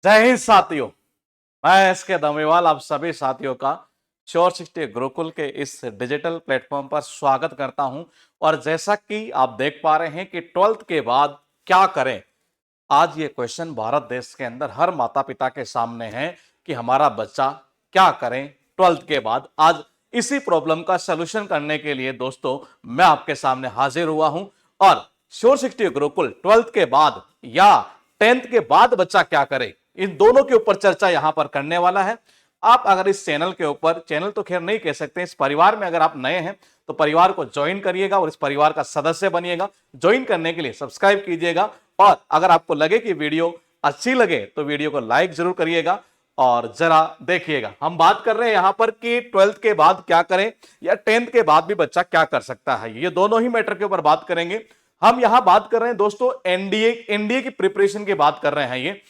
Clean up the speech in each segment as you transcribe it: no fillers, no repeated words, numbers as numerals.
जय हिंद साथियों। मैं एसके दमेवाल आप सभी साथियों का श्योर 60 गुरुकुल के इस डिजिटल प्लेटफॉर्म पर स्वागत करता हूं। और जैसा कि आप देख पा रहे हैं कि 12th के बाद क्या करें, आज ये क्वेश्चन भारत देश के अंदर हर माता पिता के सामने है कि हमारा बच्चा क्या करें 12th के बाद। आज इसी प्रॉब्लम का सलूशन करने के लिए दोस्तों मैं आपके सामने हाजिर हुआ हूं। और श्योर 60 गुरुकुल 12th के बाद या 10th के बाद बच्चा क्या करे, इन दोनों के ऊपर चर्चा यहां पर करने वाला है। आप अगर इस चैनल के ऊपर, चैनल तो खैर नहीं कह सकते, इस परिवार में अगर आप नए हैं तो परिवार को ज्वाइन करिएगा और इस परिवार का सदस्य बनिएगा। ज्वाइन करने के लिए सब्सक्राइब कीजिएगा और अगर आपको लगे कि वीडियो अच्छी लगे तो वीडियो को लाइक जरूर करिएगा। और जरा देखिएगा, हम बात कर रहे हैं यहां पर कि 12th के बाद क्या करें या 10th के बाद भी बच्चा क्या कर सकता है। ये दोनों ही मैटर के ऊपर बात करेंगे। हम यहां बात कर रहे हैं दोस्तों एनडीए की प्रिपरेशन की बात कर रहे हैं ये।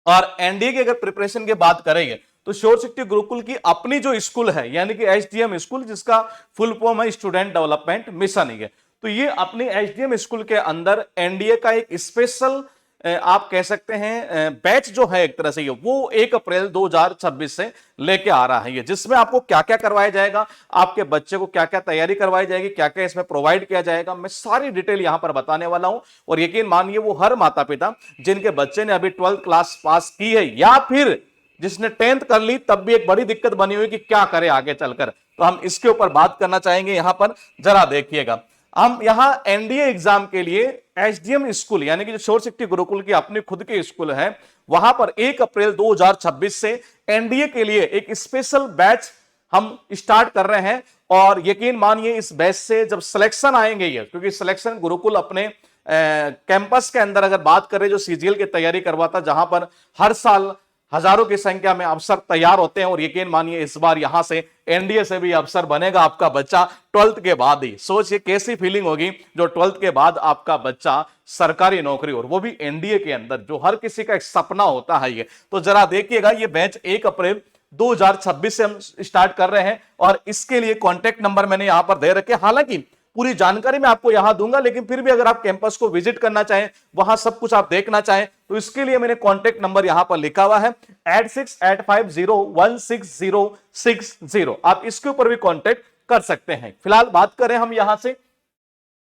और एनडीए की अगर प्रिपरेशन की बात करेंगे तो श्योर 60 गुरुकुल की अपनी जो स्कूल है यानी कि एचडीएम स्कूल, जिसका फुल फॉर्म है स्टूडेंट डेवलपमेंट मिशन है, तो ये अपनी एचडीएम स्कूल के अंदर एनडीए का एक स्पेशल आप कह सकते हैं बैच जो है एक तरह से ये वो 1 अप्रैल 2026 से लेके आ रहा है ये, जिसमें आपको क्या क्या करवाया जाएगा, आपके बच्चे को क्या क्या तैयारी करवाई जाएगी, क्या क्या इसमें प्रोवाइड किया जाएगा, मैं सारी डिटेल यहां पर बताने वाला हूं। और यकीन मानिए वो हर माता पिता जिनके बच्चे ने अभी 12th क्लास पास की है या फिर जिसने 10th कर ली तब भी एक बड़ी दिक्कत बनी हुई कि क्या करे आगे चलकर, तो हम इसके ऊपर बात करना चाहेंगे। यहां पर जरा देखिएगा, हम यहां एनडीए एग्जाम के लिए एचडीएम स्कूल यानी कि जो श्योर 60 गुरुकुल की अपनी खुद की स्कूल है, वहां पर 1 अप्रैल 2026 से एनडीए के लिए एक स्पेशल बैच हम स्टार्ट कर रहे हैं। और यकीन मानिए इस बैच से जब सिलेक्शन आएंगे ये, क्योंकि सिलेक्शन गुरुकुल अपने कैंपस के अंदर अगर बात करें जो सीजीएल की तैयारी करवाता, जहां पर हर साल हजारों की संख्या में अफसर तैयार होते हैं। और यकीन मानिए इस बार यहां से एनडीए से भी अफसर बनेगा आपका बच्चा 12th के बाद ही। सोचिए कैसी फीलिंग होगी जो 12th के बाद आपका बच्चा सरकारी नौकरी, और वो भी एनडीए के अंदर, जो हर किसी का एक सपना होता है ये। तो जरा देखिएगा, ये बैच 1 अप्रैल 2026 से हम स्टार्ट कर रहे हैं और इसके लिए कॉन्टेक्ट नंबर मैंने यहां पर दे रखे। हालांकि पूरी जानकारी मैं आपको यहां दूंगा, लेकिन फिर भी अगर आप कैंपस को विजिट करना चाहें, वहां सब कुछ आप देखना चाहें, तो इसके लिए मैंने कॉन्टेक्ट नंबर यहां पर लिखा हुआ है 8685016060। आप इसके ऊपर भी कॉन्टेक्ट कर सकते हैं। फिलहाल बात करें हम यहां से,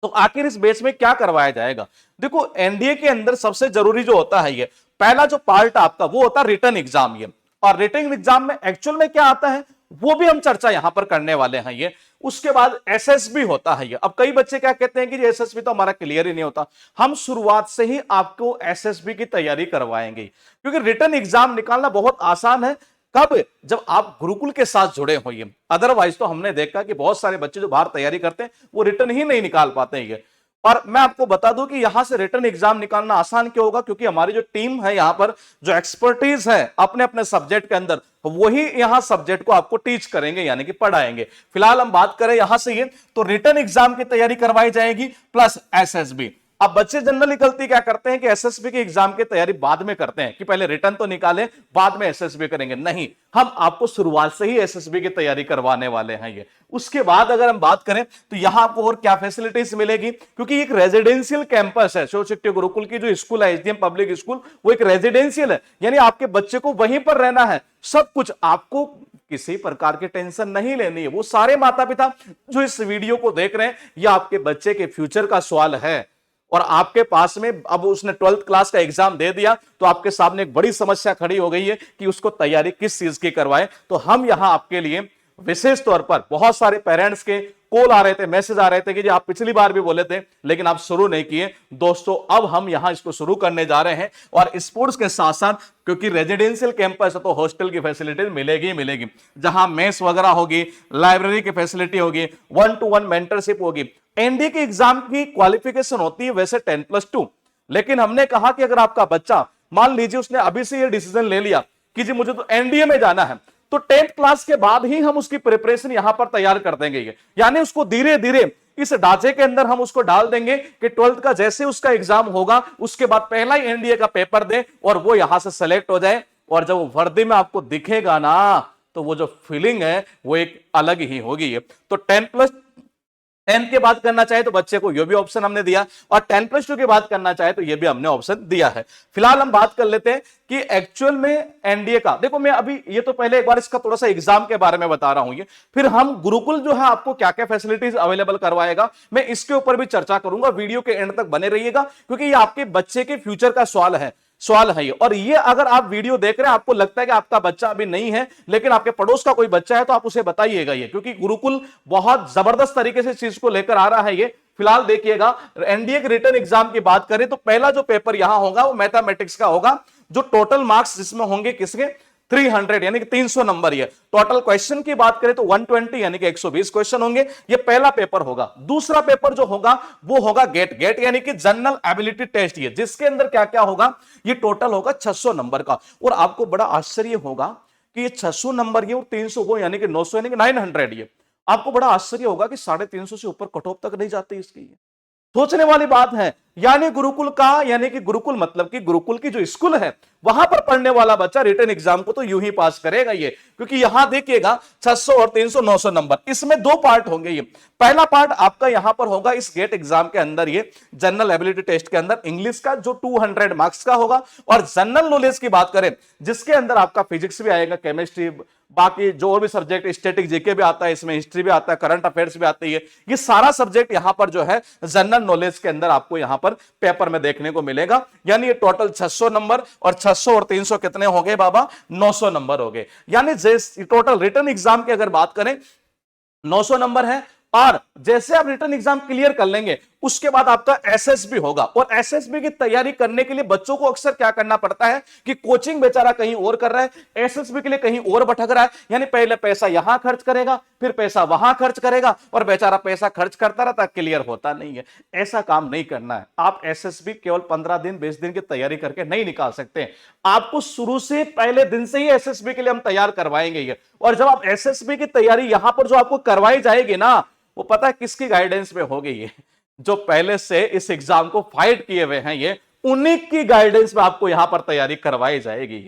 तो आखिर इस बेस में क्या करवाया जाएगा। देखो एनडीए के अंदर सबसे जरूरी जो होता है ये पहला जो पार्ट आपका वो होता है रिटन एग्जाम ये। और रिटन एग्जाम में एक्चुअल में क्या आता है वो भी हम चर्चा यहां पर करने वाले हैं ये। उसके बाद एसएसबी होता है ये। अब कई बच्चे क्या कहते हैं कि एसएसबी तो हमारा क्लियर ही नहीं होता। हम शुरुआत से ही आपको एसएसबी की तैयारी करवाएंगे, क्योंकि रिटन एग्जाम निकालना बहुत आसान है। कब? जब आप गुरुकुल के साथ जुड़े होइए। अदरवाइज तो हमने देखा कि बहुत सारे बच्चे जो बाहर तैयारी करते हैं वो रिटन ही नहीं निकाल पाते हैं। और मैं आपको बता दूं कि यहां से रिटन एग्जाम निकालना आसान क्यों होगा, क्योंकि हमारी जो टीम है यहां पर, जो एक्सपर्टीज है अपने अपने सब्जेक्ट के अंदर, वही यहां सब्जेक्ट को आपको टीच करेंगे यानी कि पढ़ाएंगे। फिलहाल हम बात करें यहां से ये, तो रिटन एग्जाम की तैयारी करवाई जाएगी प्लस एसएसबी। अब बच्चे जनरली गलती क्या करते हैं कि एसएसबी के एग्जाम की तैयारी बाद में करते हैं कि पहले रिटर्न तो निकालें बाद में एसएसबी करेंगे। नहीं, हम आपको शुरुआत से ही एसएसबी की तैयारी करवाने वाले हैं ये। उसके बाद अगर हम बात करें तो यहां आपको और क्या फैसिलिटीज मिलेगी, क्योंकि एक रेजिडेंशियल कैंपस है श्योर 60 गुरुकुल की जो स्कूल है एचडीएम पब्लिक स्कूल, वो एक रेजिडेंशियल है, यानी आपके बच्चे को वहीं पर रहना है। सब कुछ, आपको किसी प्रकार की टेंशन नहीं लेनी है। वो सारे माता पिता जो इस वीडियो को देख रहे हैं, यह आपके बच्चे के फ्यूचर का सवाल है। और आपके पास में अब उसने 12th क्लास का एग्जाम दे दिया तो आपके सामने एक बड़ी समस्या खड़ी हो गई है कि उसको तैयारी किस चीज की करवाए। तो हम यहां आपके लिए विशेष तौर पर, बहुत सारे पेरेंट्स के कॉल आ रहे थे, मैसेज आ रहे थे कि जी आप पिछली बार भी बोले थे लेकिन आप शुरू नहीं किए। दोस्तों अब हम यहां इसको शुरू करने जा रहे हैं। और स्पोर्ट्स के साथ साथ, क्योंकि रेजिडेंशियल कैंपस है तो हॉस्टल की फैसिलिटी मिलेगी ही मिलेगी, जहां मेस वगैरह होगी, लाइब्रेरी की फैसिलिटी होगी, 1-to-1 मेंटरशिप होगी। एनडीए के एग्जाम की क्वालिफिकेशन होती है वैसे 10+2, लेकिन हमने कहा कि अगर आपका बच्चा, मान लीजिए उसने अभी से ये डिसीजन ले लिया कि जी मुझे तो एनडीए में जाना है, तो 10th क्लास के बाद ही हम उसकी प्रिपरेशन यहां पर तैयार कर देंगे ये। यानी उसको धीरे धीरे इस ढांचे के अंदर हम उसको डाल देंगे कि 12th का जैसे उसका एग्जाम होगा उसके बाद पहला ही एनडीए का पेपर दे और वो यहां से सेलेक्ट हो जाए। और जब वो वर्दी में आपको दिखेगा ना, तो वो जो फीलिंग है वो एक अलग ही होगी। तो 10+ 10th के बाद करना चाहे तो बच्चे को ये भी ऑप्शन हमने दिया, और 10+2 के बाद करना चाहे तो ये भी हमने ऑप्शन दिया है। फिलहाल हम बात कर लेते हैं कि एक्चुअल में एनडीए का, देखो मैं अभी ये तो पहले एक बार इसका थोड़ा सा एग्जाम के बारे में बता रहा हूं, ये फिर हम गुरुकुल जो है आपको क्या क्या फैसिलिटीज अवेलेबल करवाएगा मैं इसके ऊपर भी चर्चा करूंगा। वीडियो के एंड तक बने रहिएगा, क्योंकि ये आपके बच्चे के फ्यूचर का सवाल है ये। और ये अगर आप वीडियो देख रहे हैं, आपको लगता है कि आपका बच्चा अभी नहीं है लेकिन आपके पड़ोस का कोई बच्चा है, तो आप उसे बताइएगा ये, क्योंकि गुरुकुल बहुत जबरदस्त तरीके से इस चीज को लेकर आ रहा है ये। फिलहाल देखिएगा, एनडीए के रिटन एग्जाम की बात करें तो पहला जो पेपर यहां होगा वो मैथमेटिक्स का होगा, जो टोटल मार्क्स जिसमें होंगे किसके 300 यानी कि 300 नंबर। ये टोटल क्वेश्चन की बात करें तो 120 यानी कि 120 क्वेश्चन होंगे। ये पहला पेपर होगा। दूसरा पेपर जो होगा वो होगा गेट यानी कि जनरल एबिलिटी टेस्ट, ये जिसके अंदर क्या क्या होगा, ये टोटल होगा 600 नंबर का। और आपको बड़ा आश्चर्य होगा कि ये 600 नंबर ये और 300 वो यानी कि 900 यानी कि 900, ये आपको बड़ा आश्चर्य होगा कि 350 से ऊपर कट ऑफ तक नहीं जाती इसकी। सोचने वाली बात है। यानी गुरुकुल का, यानी कि गुरुकुल मतलब कि गुरुकुल की जो स्कूल है वहां पर पढ़ने वाला बच्चा रिटन एग्जाम को तो यूं ही पास करेगा ये, क्योंकि यहां देखिएगा 600 और 300 900 नंबर, इसमें दो पार्ट होंगे। ये पहला पार्ट आपका यहां पर होगा इस गेट एग्जाम के अंदर, ये जनरल एबिलिटी टेस्ट के अंदर इंग्लिश का जो 200 मार्क्स का होगा। और जनरल नॉलेज की बात करें जिसके अंदर आपका फिजिक्स भी आएगा, केमिस्ट्री, बाकी जो और भी सब्जेक्ट, स्टैटिक जीके भी आता है इसमें, हिस्ट्री भी आता है, करंट अफेयर्स भी आती है, ये सारा सब्जेक्ट यहां पर जो है जनरल नॉलेज के अंदर आपको यहां पर पेपर में देखने को मिलेगा। यानी ये टोटल 600 नंबर, और 600 और 300 कितने हो गए बाबा, 900 नंबर हो गए। यानी टोटल रिटन एग्जाम की अगर बात करें 900 नंबर है। और जैसे आप रिटन एग्जाम क्लियर कर लेंगे उसके बाद आपका एसएसबी होगा, और एसएसबी की तैयारी करने के लिए बच्चों को अक्सर क्या करना पड़ता है कि कोचिंग बेचारा कहीं और कर रहा है, एसएसबी के लिए कहीं और भटक रहा है। यानी पहले पैसा यहां खर्च करेगा, फिर पैसा वहां खर्च करेगा, और बेचारा पैसा खर्च करता रहता, क्लियर होता नहीं है। ऐसा काम नहीं करना है। आप एसएसबी केवल 15 दिन 20 दिन की तैयारी करके नहीं निकाल सकते। आपको शुरू से पहले दिन से ही एसएसबी के लिए हम तैयार करवाएंगे ये। और जब आप एसएसबी की तैयारी यहां पर जो आपको करवाई जाएगी ना, वो पता है किसकी गाइडेंस में होगी, ये जो पहले से इस एग्जाम को फाइट किए हुए हैं, ये उन्हीं की गाइडेंस में आपको यहां पर तैयारी करवाई जाएगी।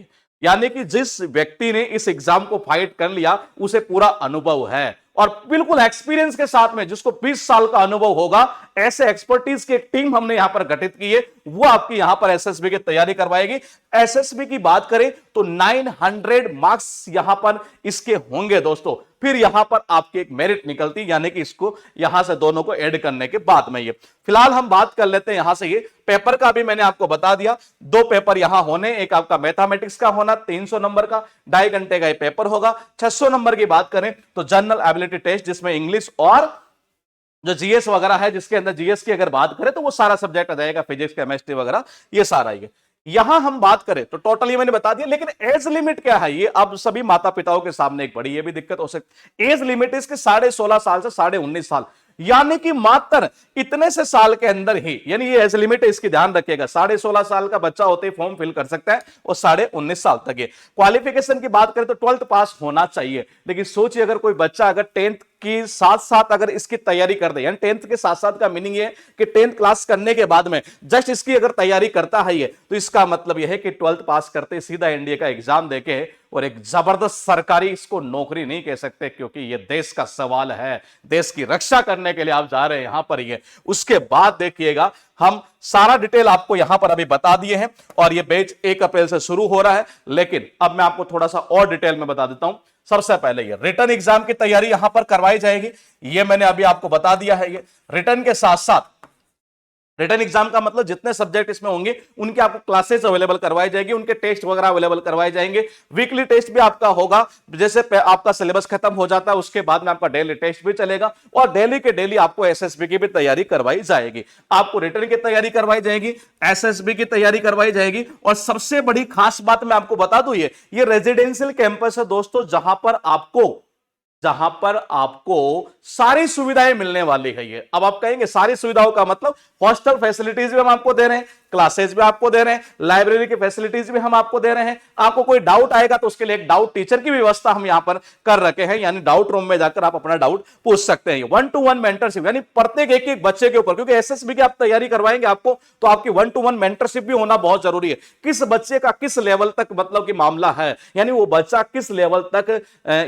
यानी कि जिस व्यक्ति ने इस एग्जाम को फाइट कर लिया उसे पूरा अनुभव है, और बिल्कुल एक्सपीरियंस के साथ में, जिसको 20 साल का अनुभव होगा, ऐसे एक्सपर्टीज की एक टीम हमने यहां पर गठित की है, वो आपकी यहां पर एसएसबी की तैयारी करवाएगी। एसएसबी की बात करें तो 900 मार्क्स यहां पर इसके होंगे दोस्तों। फिर यहां पर आपकी एक मेरिट निकलती, यानी कि इसको यहां से दोनों को ऐड करने के बाद में। ये फिलहाल हम बात कर लेते हैं यहां से, ये पेपर का भी मैंने आपको बता दिया, दो पेपर यहां होने, एक आपका मैथमेटिक्स का होना 300 नंबर का, 2.5 घंटे का ये पेपर होगा। 600 नंबर की बात करें तो जनरल एबिलिटी टेस्ट, जिसमें इंग्लिश और जो जीएस वगैरह है, जिसके अंदर जीएस की अगर बात करें तो वो सारा सब्जेक्ट आ जाएगा, फिजिक्स, केमिस्ट्री वगैरह, ये सारा ही है। यहां हम बात करें तो टोटली मैंने बता दिया, लेकिन एज लिमिट क्या है, ये अब सभी माता पिताओं के सामने एक बड़ी ये भी दिक्कत हो सकती। एज लिमिट इसके 16.5 साल से 19.5 साल, यानी कि मात्र इतने से साल के अंदर ही, यानी ये एज लिमिट है, इसकी ध्यान रखिएगा। 16.5 साल का बच्चा होते ही फॉर्म फिल कर सकता है, और 19.5 साल तक। ये क्वालिफिकेशन की बात करें तो 12th पास होना चाहिए। लेकिन सोचिए अगर कोई बच्चा अगर 10th की साथ साथ अगर इसकी तैयारी कर दे, यानी 10th के साथ साथ का मीनिंग ये कि 10th क्लास करने के बाद में जस्ट इसकी अगर तैयारी करता है ये, तो इसका मतलब यह है कि 12th पास करते सीधा एनडीए का एग्जाम देके और एक जबरदस्त सरकारी, इसको नौकरी नहीं कह सकते क्योंकि ये देश का सवाल है, देश की रक्षा करने के लिए आप जा रहे हैं यहां पर। ये उसके बाद देखिएगा, हम सारा डिटेल आपको यहां पर अभी बता दिए हैं, और ये बैच 1 अप्रैल से शुरू हो रहा है। लेकिन अब मैं आपको थोड़ा सा और डिटेल में बता देता हूं। सबसे पहले ये रिटर्न एग्जाम की तैयारी यहां पर करवाई जाएगी, ये मैंने अभी आपको बता दिया है। ये रिटर्न के साथ साथ, रिटर्न एग्जाम का मतलब जितने सब्जेक्ट इसमें होंगे उनके आपको क्लासेस अवेलेबल करवाई जाएगी, उनके टेस्ट वगैरह अवेलेबल करवाए जाएंगे। वीकली टेस्ट भी आपका होगा, जैसे आपका सिलेबस खत्म हो जाता है उसके बाद में आपका डेली टेस्ट भी चलेगा, और डेली के डेली आपको एसएसबी की भी तैयारी करवाई जाएगी। आपको रिटर्न की तैयारी करवाई जाएगी, एसएसबी की तैयारी करवाई जाएगी। और सबसे बड़ी खास बात मैं आपको बता दूं, ये रेजिडेंशियल कैंपस है दोस्तों, जहां पर आपको सारी सुविधाएं मिलने वाली है। ये अब आप कहेंगे सारी सुविधाओं का मतलब हॉस्टल फैसिलिटीज भी हम आपको दे रहे हैं, क्लासेस भी आपको दे रहे हैं, लाइब्रेरी की फैसिलिटीज भी हम आपको दे रहे हैं। आपको कोई डाउट आएगा तो उसके लिए एक डाउट टीचर की व्यवस्था हम यहां पर कर रखे हैं, यानी डाउट रूम में जाकर आप अपना डाउट पूछ सकते हैं। 1-to-1 मेंटरशिप, यानी प्रत्येक एक एक बच्चे के ऊपर, क्योंकि एसएसबी की आप तैयारी करवाएंगे आपको, तो आपकी 1-to-1 मेंटरशिप भी होना बहुत जरूरी है। किस बच्चे का किस लेवल तक मतलब कि मामला है, यानी वो बच्चा किस लेवल तक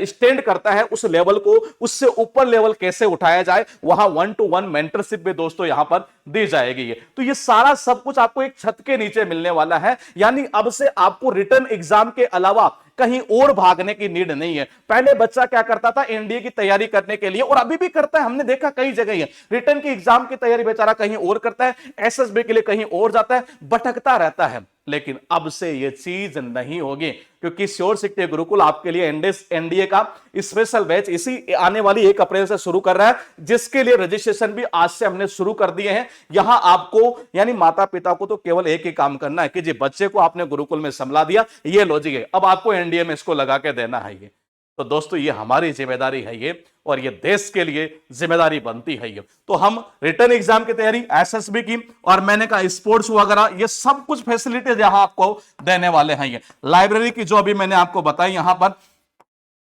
स्टैंड करता है, उस लेवल को उससे ऊपर लेवल कैसे उठाया जाए, वहां 1-to-1 मेंटरशिप भी दोस्तों यहां पर दी जाएगी। तो ये सारा सब कुछ आपको एक छत के नीचे मिलने वाला है, यानी अब से आपको रिटन एग्जाम के अलावा कहीं और भागने की नीड नहीं है। पहले बच्चा क्या करता था, एनडीए की तैयारी करने के लिए, और अभी भी करता है, हमने देखा कई जगह है, रिटन की एग्जाम की तैयारी बेचारा कहीं और करता है, एसएसबी के लिए कहीं और जाता है, भटकता रहता है। लेकिन अब से यह चीज नहीं होगी, क्योंकि श्योर सिटी गुरुकुल आपके लिए एनडीए का स्पेशल बैच इसी आने वाली 1 अप्रैल से शुरू कर रहा है, जिसके लिए रजिस्ट्रेशन भी आज से हमने शुरू कर दिए हैं। यहां आपको यानी माता पिता को तो केवल एक ही काम करना है कि जी बच्चे को आपने गुरुकुल में संभला दिया, ये लॉजिक है, अब आपको एनडीए में इसको लगा के देना है। ये तो दोस्तों ये हमारी जिम्मेदारी है ये, और ये देश के लिए जिम्मेदारी बनती है ये। तो हम रिटर्न एग्जाम की तैयारी, एसएसबी की, और मैंने कहा स्पोर्ट्स वगैरह, ये सब कुछ फैसिलिटीज यहां आपको देने वाले हैं। ये लाइब्रेरी की जो अभी मैंने आपको बताई, यहां पर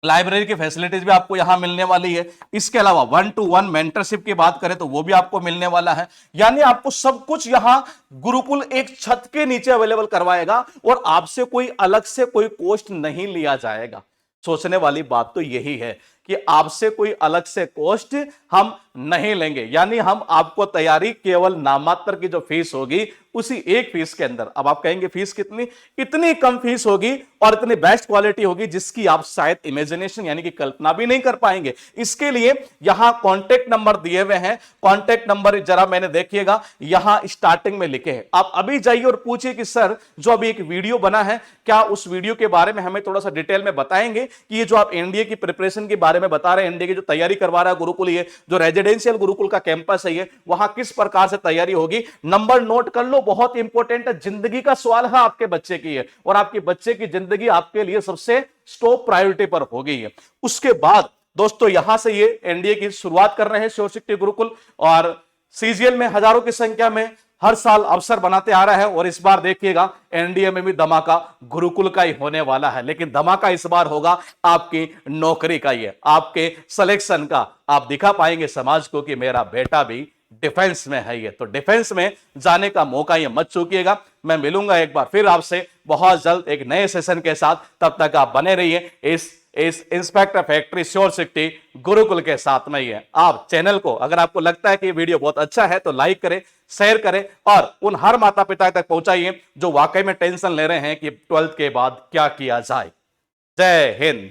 लाइब्रेरी की फैसिलिटीज भी आपको यहां मिलने वाली है। इसके अलावा 1-to-1 मेंटरशिप की बात करें तो वो भी आपको मिलने वाला है, यानी आपको सब कुछ यहां गुरुकुल एक छत के नीचे अवेलेबल करवाएगा, और आपसे कोई अलग से कोई कॉस्ट नहीं लिया जाएगा। सोचने वाली बात तो यही है कि आपसे कोई अलग से कॉस्ट हम नहीं लेंगे, यानी हम आपको तैयारी केवल नामात्र की जो फीस होगी उसी एक फीस के अंदर, अब आप कहेंगे फीस कितनी, इतनी कम फीस होगी और इतनी बेस्ट क्वालिटी होगी जिसकी आप शायद इमेजिनेशन यानी कि कल्पना भी नहीं कर पाएंगे। इसके लिए यहां कॉन्टेक्ट नंबर दिए हुए हैं, कॉन्टेक्ट नंबर जरा मैंने देखिएगा यहां स्टार्टिंग में लिखे हैं, आप अभी जाइए और पूछिए कि सर जो अभी एक वीडियो बना है, क्या उस वीडियो के बारे में हमें थोड़ा सा डिटेल में बताएंगे कि ये जो आप एनडीए की प्रिपरेशन के बारे में बता रहे हैं, एनडीए की जो तैयारी करवा रहा है गुरुकुल, ये जो रेजिडेंशियल गुरुकुल का कैंपस है, ये वहां किस प्रकार से तैयारी होगी। नंबर नोट कर लो, बहुत इंपॉर्टेंट है, जिंदगी का सवाल है आपके बच्चे की है, और आपके बच्चे की जिंदगी आपके लिए सबसे टॉप प्रायोरिटी पर हो गई है। उसके बाद दोस्तों यहां से ये एनडीए की शुरुआत कर रहे हैं श्योर सिटी गुरुकुल, और सीजीएल में हजारों की संख्या में हर साल अवसर बनाते आ रहा है, और इस बार देखिएगा एनडीए में भी धमाका गुरुकुल का ही होने वाला है, लेकिन धमाका इस बार होगा आपकी नौकरी का ही है, आपके सिलेक्शन का। आप दिखा पाएंगे समाज को कि मेरा बेटा भी डिफेंस में है, ये तो डिफेंस में जाने का मौका ये मत चूकिएगा। मैं मिलूंगा एक बार फिर आपसे बहुत जल्द एक नए सेशन के साथ, तब तक आप बने रहिए इस inspector factory sure city Gurukul के साथ में ही है। आप चैनल को अगर आपको लगता है कि ये वीडियो बहुत अच्छा है तो लाइक करें, शेयर करें, और उन हर माता पिता तक पहुंचाइए जो वाकई में टेंशन ले रहे हैं कि 12th के बाद क्या किया जाए। जय हिंद।